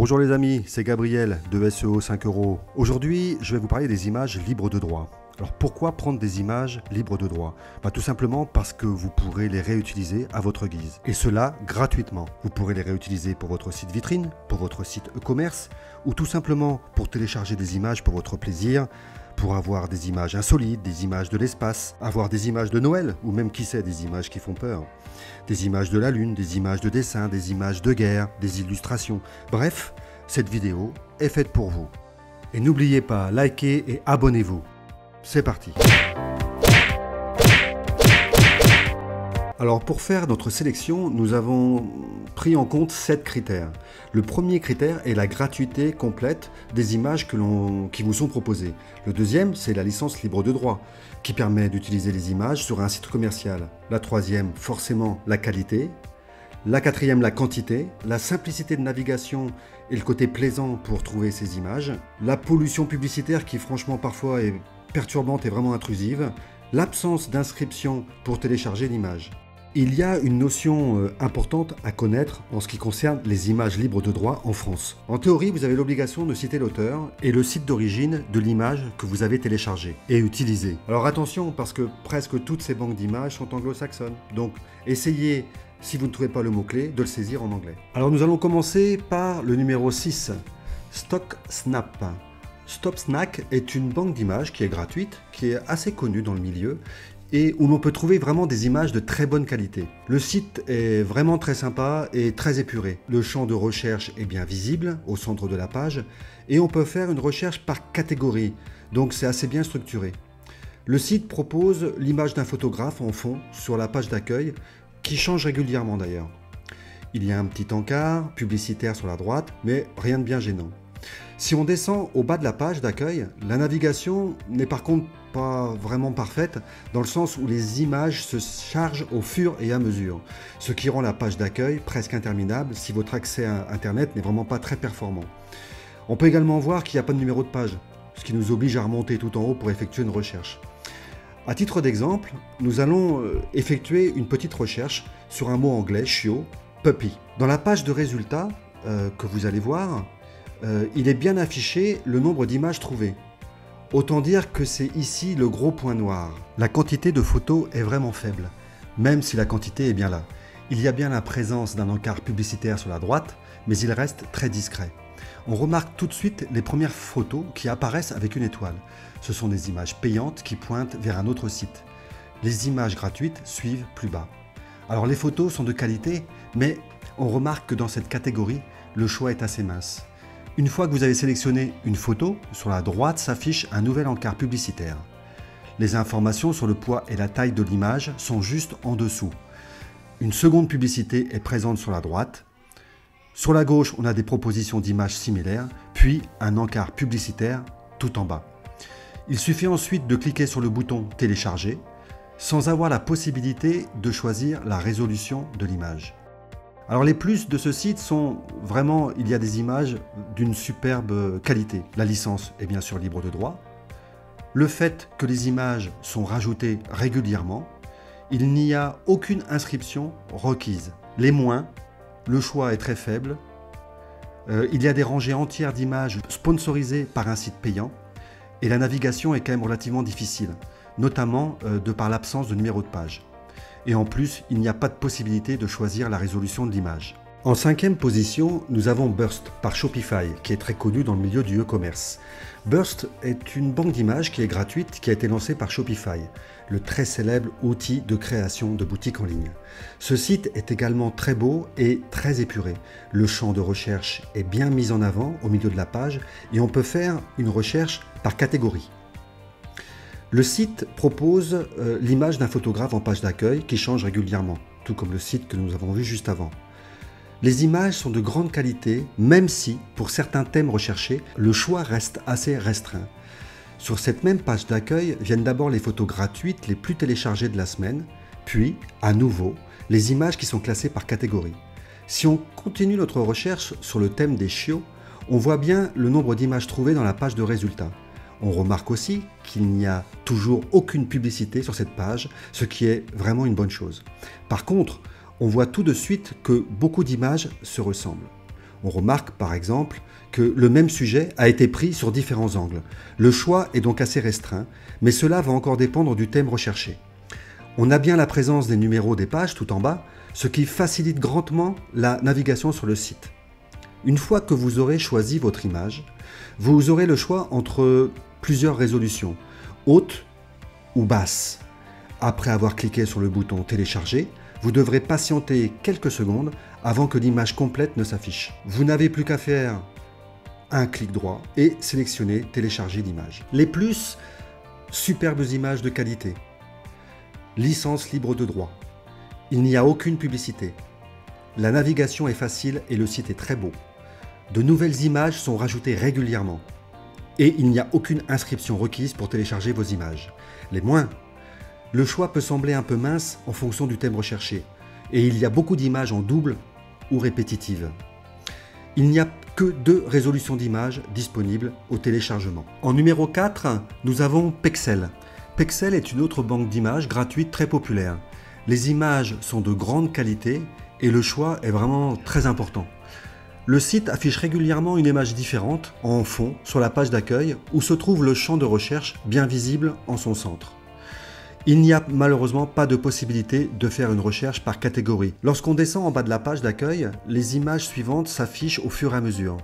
Bonjour les amis, c'est Gabriel de SEO 5 €. Aujourd'hui, je vais vous parler des images libres de droit. Alors pourquoi prendre des images libres de droit? Tout simplement parce que vous pourrez les réutiliser à votre guise. Et cela gratuitement. Vous pourrez les réutiliser pour votre site vitrine, pour votre site e-commerce, ou tout simplement pour télécharger des images pour votre plaisir, pour avoir des images insolites, des images de l'espace, avoir des images de Noël, ou même qui sait, des images qui font peur. Des images de la lune, des images de dessin, des images de guerre, des illustrations. Bref, cette vidéo est faite pour vous. Et n'oubliez pas, likez et abonnez-vous. C'est parti. Alors pour faire notre sélection, nous avons pris en compte 7 critères. Le premier critère est la gratuité complète des images qui vous sont proposées. Le deuxième, c'est la licence libre de droit, qui permet d'utiliser les images sur un site commercial. La troisième, forcément, la qualité. La quatrième, la quantité. La simplicité de navigation et le côté plaisant pour trouver ces images. La pollution publicitaire qui franchement parfois est perturbante et vraiment intrusive. L'absence d'inscription pour télécharger l'image. Il y a une notion importante à connaître en ce qui concerne les images libres de droit en France. En théorie, vous avez l'obligation de citer l'auteur et le site d'origine de l'image que vous avez téléchargée et utilisée. Alors attention, parce que presque toutes ces banques d'images sont anglo-saxonnes. Donc essayez, si vous ne trouvez pas le mot-clé, de le saisir en anglais. Alors nous allons commencer par le numéro 6, StockSnap. StockSnap est une banque d'images qui est gratuite, qui est assez connue dans le milieu et où l'on peut trouver vraiment des images de très bonne qualité. Le site est vraiment très sympa et très épuré. Le champ de recherche est bien visible au centre de la page et on peut faire une recherche par catégorie, donc c'est assez bien structuré. Le site propose l'image d'un photographe en fond sur la page d'accueil qui change régulièrement d'ailleurs. Il y a un petit encart publicitaire sur la droite, mais rien de bien gênant. Si on descend au bas de la page d'accueil, la navigation n'est par contre pas vraiment parfaite dans le sens où les images se chargent au fur et à mesure, ce qui rend la page d'accueil presque interminable si votre accès à Internet n'est vraiment pas très performant. On peut également voir qu'il n'y a pas de numéro de page, ce qui nous oblige à remonter tout en haut pour effectuer une recherche. À titre d'exemple, nous allons effectuer une petite recherche sur un mot anglais, chiot, puppy. Dans la page de résultats que vous allez voir, il est bien affiché le nombre d'images trouvées. Autant dire que c'est ici le gros point noir. La quantité de photos est vraiment faible, même si la quantité est bien là. Il y a bien la présence d'un encart publicitaire sur la droite, mais il reste très discret. On remarque tout de suite les premières photos qui apparaissent avec une étoile. Ce sont des images payantes qui pointent vers un autre site. Les images gratuites suivent plus bas. Alors les photos sont de qualité, mais on remarque que dans cette catégorie, le choix est assez mince. Une fois que vous avez sélectionné une photo, sur la droite s'affiche un nouvel encart publicitaire. Les informations sur le poids et la taille de l'image sont juste en dessous. Une seconde publicité est présente sur la droite. Sur la gauche, on a des propositions d'images similaires, puis un encart publicitaire tout en bas. Il suffit ensuite de cliquer sur le bouton « Télécharger » sans avoir la possibilité de choisir la résolution de l'image. Alors les plus de ce site sont vraiment, il y a des images d'une superbe qualité. La licence est bien sûr libre de droit. Le fait que les images sont rajoutées régulièrement. Il n'y a aucune inscription requise. Les moins, le choix est très faible. Il y a des rangées entières d'images sponsorisées par un site payant. Et la navigation est quand même relativement difficile, notamment de par l'absence de numéro de page. Et en plus, il n'y a pas de possibilité de choisir la résolution de l'image. En 5e position, nous avons Burst par Shopify, qui est très connu dans le milieu du e-commerce. Burst est une banque d'images qui est gratuite, qui a été lancée par Shopify, le très célèbre outil de création de boutiques en ligne. Ce site est également très beau et très épuré. Le champ de recherche est bien mis en avant au milieu de la page et on peut faire une recherche par catégorie. Le site propose l'image d'un photographe en page d'accueil qui change régulièrement, tout comme le site que nous avons vu juste avant. Les images sont de grande qualité, même si, pour certains thèmes recherchés, le choix reste assez restreint. Sur cette même page d'accueil viennent d'abord les photos gratuites les plus téléchargées de la semaine, puis, à nouveau, les images qui sont classées par catégorie. Si on continue notre recherche sur le thème des chiots, on voit bien le nombre d'images trouvées dans la page de résultats. On remarque aussi qu'il n'y a toujours aucune publicité sur cette page, ce qui est vraiment une bonne chose. Par contre, on voit tout de suite que beaucoup d'images se ressemblent. On remarque par exemple que le même sujet a été pris sur différents angles. Le choix est donc assez restreint, mais cela va encore dépendre du thème recherché. On a bien la présence des numéros des pages tout en bas, ce qui facilite grandement la navigation sur le site. Une fois que vous aurez choisi votre image, vous aurez le choix entre plusieurs résolutions, haute ou basse. Après avoir cliqué sur le bouton télécharger, vous devrez patienter quelques secondes avant que l'image complète ne s'affiche. Vous n'avez plus qu'à faire un clic droit et sélectionner télécharger l'image. Les plus, superbes images de qualité. Licence libre de droit. Il n'y a aucune publicité. La navigation est facile et le site est très beau. De nouvelles images sont rajoutées régulièrement. Et il n'y a aucune inscription requise pour télécharger vos images. Les moins, le choix peut sembler un peu mince en fonction du thème recherché. Et il y a beaucoup d'images en double ou répétitives. Il n'y a que 2 résolutions d'images disponibles au téléchargement. En numéro 4, nous avons Pexel. Pexel est une autre banque d'images gratuite très populaire. Les images sont de grande qualité et le choix est vraiment très important. Le site affiche régulièrement une image différente en fond sur la page d'accueil où se trouve le champ de recherche bien visible en son centre. Il n'y a malheureusement pas de possibilité de faire une recherche par catégorie. Lorsqu'on descend en bas de la page d'accueil, les images suivantes s'affichent au fur et à mesure.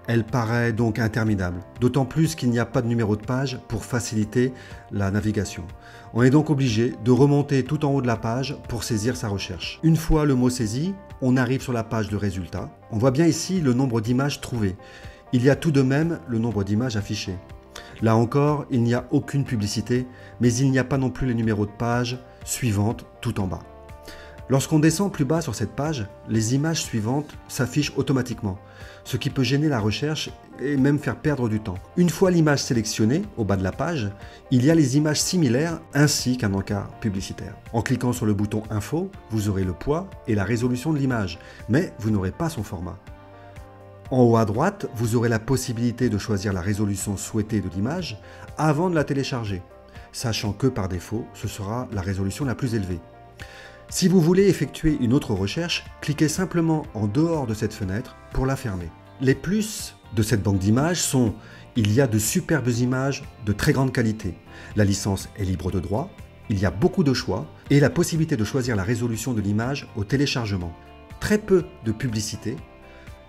Elle paraît donc interminable, d'autant plus qu'il n'y a pas de numéro de page pour faciliter la navigation. On est donc obligé de remonter tout en haut de la page pour saisir sa recherche. Une fois le mot saisi, on arrive sur la page de résultats. On voit bien ici le nombre d'images trouvées. Il y a tout de même le nombre d'images affichées. Là encore, il n'y a aucune publicité, mais il n'y a pas non plus les numéros de page suivantes tout en bas. Lorsqu'on descend plus bas sur cette page, les images suivantes s'affichent automatiquement, ce qui peut gêner la recherche et même faire perdre du temps. Une fois l'image sélectionnée, au bas de la page, il y a les images similaires ainsi qu'un encart publicitaire. En cliquant sur le bouton Info, vous aurez le poids et la résolution de l'image, mais vous n'aurez pas son format. En haut à droite, vous aurez la possibilité de choisir la résolution souhaitée de l'image avant de la télécharger, sachant que par défaut, ce sera la résolution la plus élevée. Si vous voulez effectuer une autre recherche, cliquez simplement en dehors de cette fenêtre pour la fermer. Les plus de cette banque d'images sont: il y a de superbes images de très grande qualité, la licence est libre de droit, il y a beaucoup de choix et la possibilité de choisir la résolution de l'image au téléchargement. Très peu de publicité.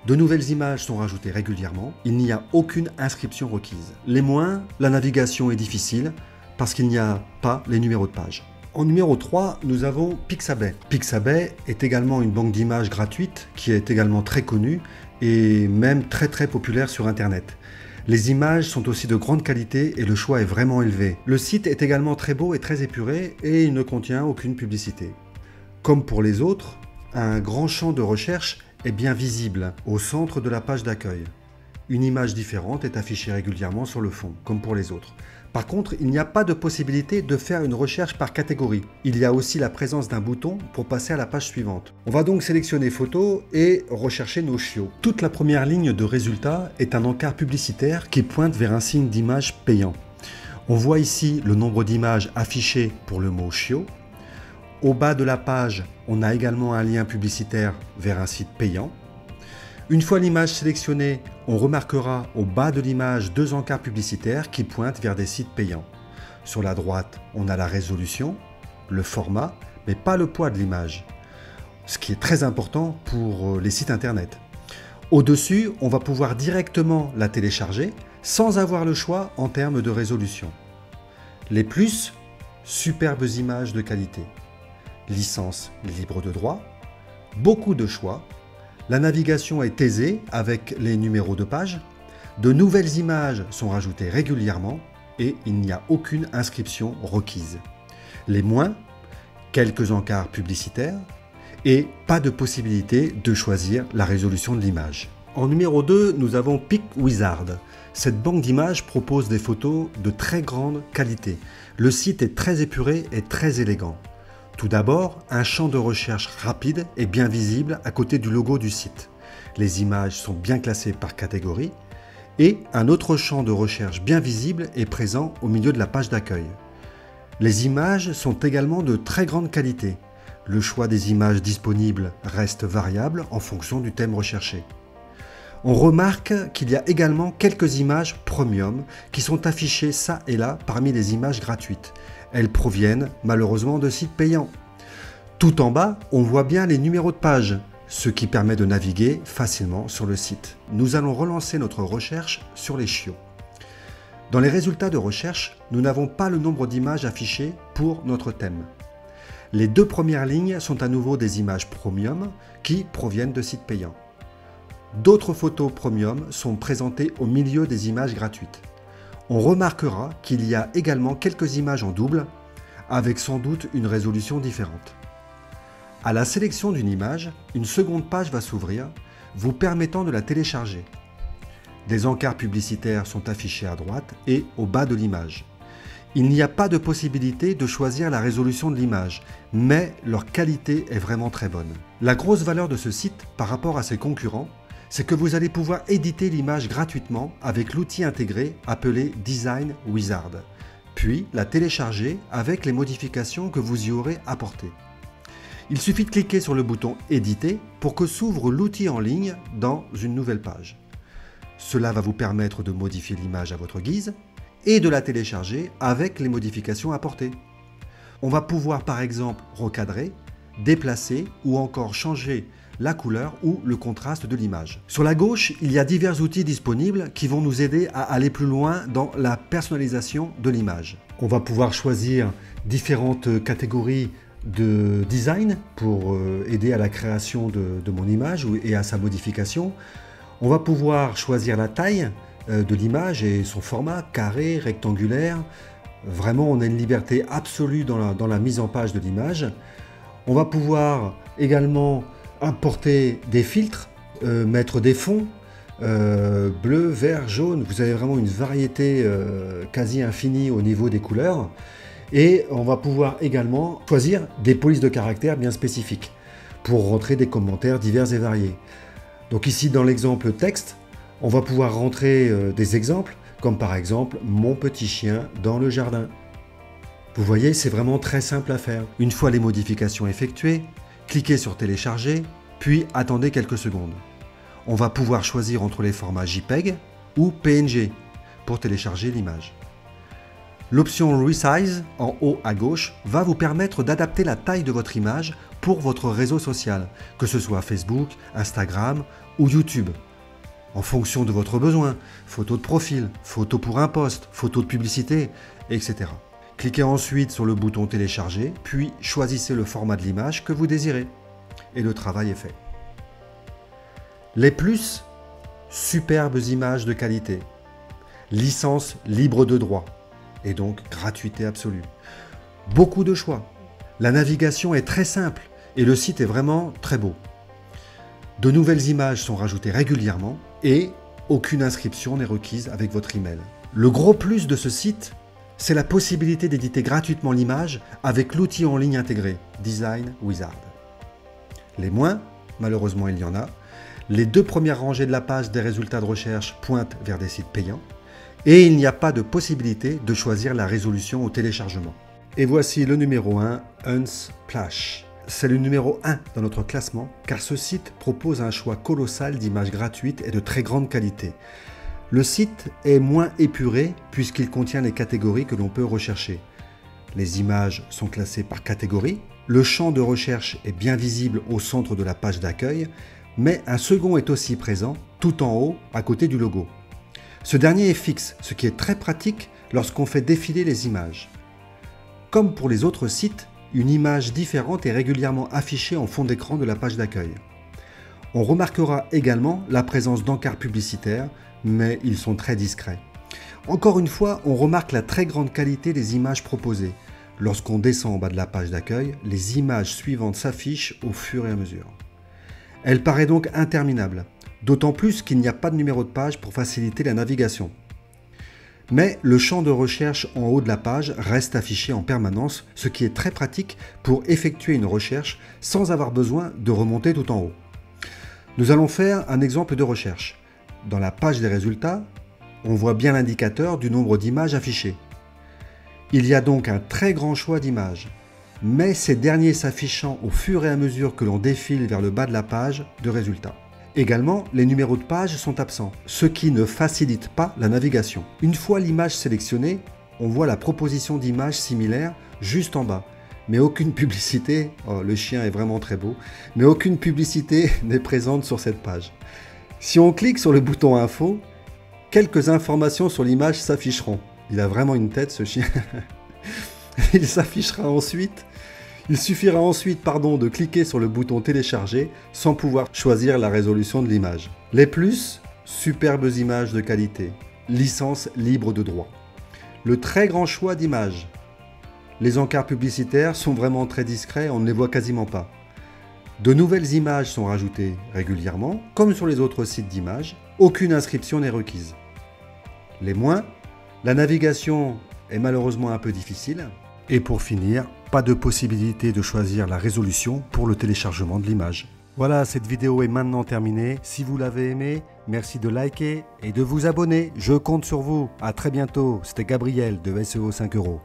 De nouvelles images sont rajoutées régulièrement, il n'y a aucune inscription requise. Les moins, la navigation est difficile parce qu'il n'y a pas les numéros de page. En numéro 3, nous avons Pixabay. Pixabay est également une banque d'images gratuite qui est également très connue et même très populaire sur Internet. Les images sont aussi de grande qualité et le choix est vraiment élevé. Le site est également très beau et très épuré et il ne contient aucune publicité. Comme pour les autres, un grand champ de recherche est bien visible au centre de la page d'accueil. Une image différente est affichée régulièrement sur le fond, comme pour les autres. Par contre, il n'y a pas de possibilité de faire une recherche par catégorie. Il y a aussi la présence d'un bouton pour passer à la page suivante. On va donc sélectionner photo et rechercher nos chiots. Toute la première ligne de résultats est un encart publicitaire qui pointe vers un signe d'image payant. On voit ici le nombre d'images affichées pour le mot chiot. Au bas de la page, on a également un lien publicitaire vers un site payant. Une fois l'image sélectionnée, on remarquera au bas de l'image 2 encarts publicitaires qui pointent vers des sites payants. Sur la droite, on a la résolution, le format, mais pas le poids de l'image, ce qui est très important pour les sites internet. Au-dessus, on va pouvoir directement la télécharger sans avoir le choix en termes de résolution. Les plus, superbes images de qualité. Licence libre de droit, beaucoup de choix, la navigation est aisée avec les numéros de page, de nouvelles images sont rajoutées régulièrement et il n'y a aucune inscription requise. Les moins, quelques encarts publicitaires et pas de possibilité de choisir la résolution de l'image. En numéro 2, nous avons PicWizard. Cette banque d'images propose des photos de très grande qualité. Le site est très épuré et très élégant. Tout d'abord, un champ de recherche rapide et bien visible à côté du logo du site. Les images sont bien classées par catégorie et un autre champ de recherche bien visible est présent au milieu de la page d'accueil. Les images sont également de très grande qualité. Le choix des images disponibles reste variable en fonction du thème recherché. On remarque qu'il y a également quelques images premium qui sont affichées ça et là parmi les images gratuites. Elles proviennent malheureusement de sites payants. Tout en bas, on voit bien les numéros de page, ce qui permet de naviguer facilement sur le site. Nous allons relancer notre recherche sur les chiots. Dans les résultats de recherche, nous n'avons pas le nombre d'images affichées pour notre thème. Les deux premières lignes sont à nouveau des images premium qui proviennent de sites payants. D'autres photos premium sont présentées au milieu des images gratuites. On remarquera qu'il y a également quelques images en double, avec sans doute une résolution différente. À la sélection d'une image, une seconde page va s'ouvrir, vous permettant de la télécharger. Des encarts publicitaires sont affichés à droite et au bas de l'image. Il n'y a pas de possibilité de choisir la résolution de l'image, mais leur qualité est vraiment très bonne. La grosse valeur de ce site par rapport à ses concurrents, c'est que vous allez pouvoir éditer l'image gratuitement avec l'outil intégré appelé Design Wizard, puis la télécharger avec les modifications que vous y aurez apportées. Il suffit de cliquer sur le bouton « Éditer » pour que s'ouvre l'outil en ligne dans une nouvelle page. Cela va vous permettre de modifier l'image à votre guise et de la télécharger avec les modifications apportées. On va pouvoir par exemple recadrer, déplacer ou encore changer la couleur ou le contraste de l'image. Sur la gauche, il y a divers outils disponibles qui vont nous aider à aller plus loin dans la personnalisation de l'image. On va pouvoir choisir différentes catégories de design pour aider à la création de mon image et à sa modification. On va pouvoir choisir la taille de l'image et son format, carré, rectangulaire. Vraiment, on a une liberté absolue dans la mise en page de l'image. On va pouvoir également importer des filtres, mettre des fonds, bleu, vert, jaune. Vous avez vraiment une variété quasi infinie au niveau des couleurs. Et on va pouvoir également choisir des polices de caractères bien spécifiques pour rentrer des commentaires divers et variés. Donc ici, dans l'exemple texte, on va pouvoir rentrer des exemples, comme par exemple « Mon petit chien dans le jardin ». Vous voyez, c'est vraiment très simple à faire. Une fois les modifications effectuées, cliquez sur « Télécharger », puis attendez quelques secondes. On va pouvoir choisir entre les formats JPEG ou PNG pour télécharger l'image. L'option Resize, en haut à gauche, va vous permettre d'adapter la taille de votre image pour votre réseau social, que ce soit Facebook, Instagram ou YouTube. En fonction de votre besoin, photo de profil, photo pour un post, photo de publicité, etc. Cliquez ensuite sur le bouton télécharger, puis choisissez le format de l'image que vous désirez. Et le travail est fait. Les plus, superbes images de qualité, licence libre de droit, et donc gratuité absolue. Beaucoup de choix. La navigation est très simple et le site est vraiment très beau. De nouvelles images sont rajoutées régulièrement et aucune inscription n'est requise avec votre email. Le gros plus de ce site, c'est la possibilité d'éditer gratuitement l'image avec l'outil en ligne intégré, Design Wizard. Les moins, malheureusement il y en a, les deux premières rangées de la page des résultats de recherche pointent vers des sites payants et il n'y a pas de possibilité de choisir la résolution au téléchargement. Et voici le numéro 1, Unsplash. C'est le numéro 1 dans notre classement car ce site propose un choix colossal d'images gratuites et de très grande qualité. Le site est moins épuré puisqu'il contient les catégories que l'on peut rechercher. Les images sont classées par catégorie, le champ de recherche est bien visible au centre de la page d'accueil, mais un second est aussi présent tout en haut à côté du logo. Ce dernier est fixe, ce qui est très pratique lorsqu'on fait défiler les images. Comme pour les autres sites, une image différente est régulièrement affichée en fond d'écran de la page d'accueil. On remarquera également la présence d'encarts publicitaires, mais ils sont très discrets. Encore une fois, on remarque la très grande qualité des images proposées. Lorsqu'on descend en bas de la page d'accueil, les images suivantes s'affichent au fur et à mesure. Elle paraît donc interminable, d'autant plus qu'il n'y a pas de numéro de page pour faciliter la navigation. Mais le champ de recherche en haut de la page reste affiché en permanence, ce qui est très pratique pour effectuer une recherche sans avoir besoin de remonter tout en haut. Nous allons faire un exemple de recherche. Dans la page des résultats, on voit bien l'indicateur du nombre d'images affichées. Il y a donc un très grand choix d'images, mais ces derniers s'affichant au fur et à mesure que l'on défile vers le bas de la page de résultats. Également, les numéros de page sont absents, ce qui ne facilite pas la navigation. Une fois l'image sélectionnée, on voit la proposition d'images similaires juste en bas. Mais aucune publicité, oh, le chien est vraiment très beau, mais aucune publicité n'est présente sur cette page. Si on clique sur le bouton info, quelques informations sur l'image s'afficheront. Il a vraiment une tête, ce chien. Il s'affichera ensuite. Il suffira ensuite de cliquer sur le bouton télécharger sans pouvoir choisir la résolution de l'image. Les plus, superbes images de qualité, licence libre de droit. Le très grand choix d'images. Les encarts publicitaires sont vraiment très discrets, on ne les voit quasiment pas. De nouvelles images sont rajoutées régulièrement, comme sur les autres sites d'images. Aucune inscription n'est requise. Les moins, la navigation est malheureusement un peu difficile. Et pour finir, pas de possibilité de choisir la résolution pour le téléchargement de l'image. Voilà, cette vidéo est maintenant terminée. Si vous l'avez aimée, merci de liker et de vous abonner. Je compte sur vous. À très bientôt. C'était Gabriel de SEO 5 €.